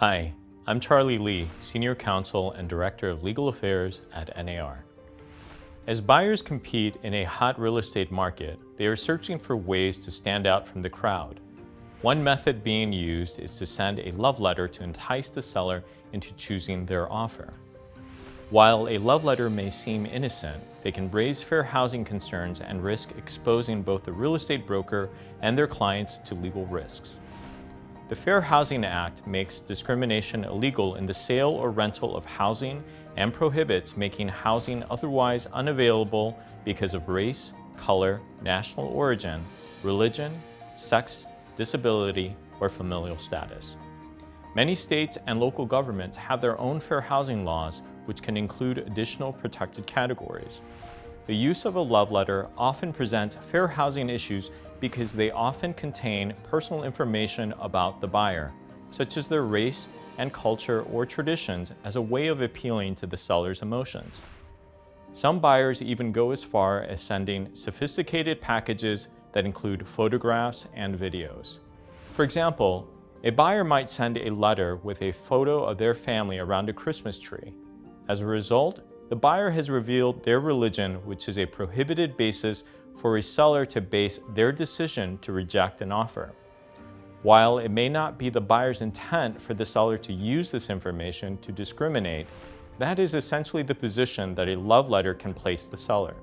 Hi, I'm Charlie Lee, Senior Counsel and Director of Legal Affairs at NAR. As buyers compete in a hot real estate market, they are searching for ways to stand out from the crowd. One method being used is to send a love letter to entice the seller into choosing their offer. While a love letter may seem innocent, they can raise fair housing concerns and risk exposing both the real estate broker and their clients to legal risks. The Fair Housing Act makes discrimination illegal in the sale or rental of housing and prohibits making housing otherwise unavailable because of race, color, national origin, religion, sex, disability, or familial status. Many states and local governments have their own fair housing laws, which can include additional protected categories. The use of a love letter often presents fair housing issues because they often contain personal information about the buyer, such as their race and culture or traditions, as a way of appealing to the seller's emotions. Some buyers even go as far as sending sophisticated packages that include photographs and videos. For example, a buyer might send a letter with a photo of their family around a Christmas tree. As a result, the buyer has revealed their religion, which is a prohibited basis for a seller to base their decision to reject an offer. While it may not be the buyer's intent for the seller to use this information to discriminate, that is essentially the position that a love letter can place the seller.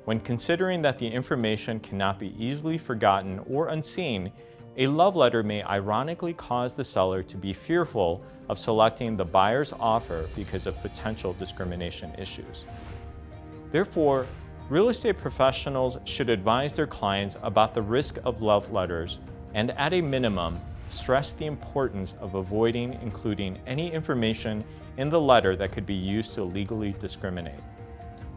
When considering that the information cannot be easily forgotten or unseen, a love letter may ironically cause the seller to be fearful of selecting the buyer's offer because of potential discrimination issues. Therefore, real estate professionals should advise their clients about the risk of love letters and, at a minimum, stress the importance of avoiding including any information in the letter that could be used to legally discriminate.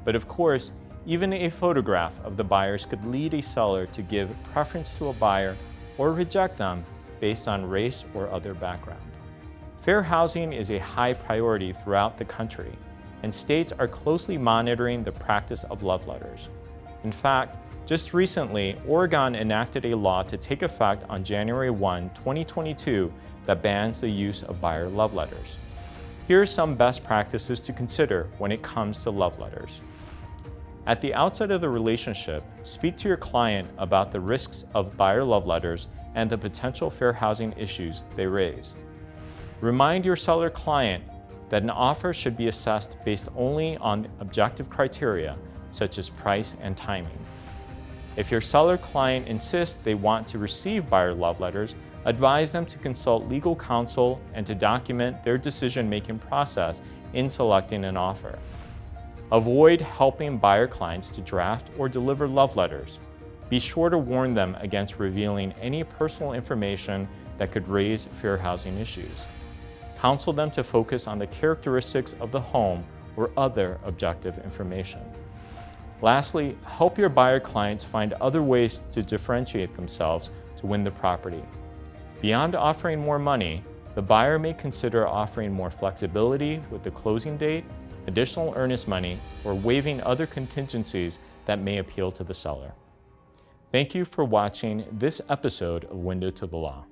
But of course, even a photograph of the buyers could lead a seller to give preference to a buyer or reject them based on race or other background. Fair housing is a high priority throughout the country, and states are closely monitoring the practice of love letters. In fact, just recently, Oregon enacted a law to take effect on January 1, 2022 that bans the use of buyer love letters. Here are some best practices to consider when it comes to love letters. At the outset of the relationship, speak to your client about the risks of buyer love letters and the potential fair housing issues they raise. Remind your seller client that an offer should be assessed based only on objective criteria, such as price and timing. If your seller client insists they want to receive buyer love letters, advise them to consult legal counsel and to document their decision-making process in selecting an offer. Avoid helping buyer clients to draft or deliver love letters. Be sure to warn them against revealing any personal information that could raise fair housing issues. Counsel them to focus on the characteristics of the home or other objective information. Lastly, help your buyer clients find other ways to differentiate themselves to win the property. Beyond offering more money, the buyer may consider offering more flexibility with the closing date, additional earnest money, or waiving other contingencies that may appeal to the seller. Thank you for watching this episode of Window to the Law.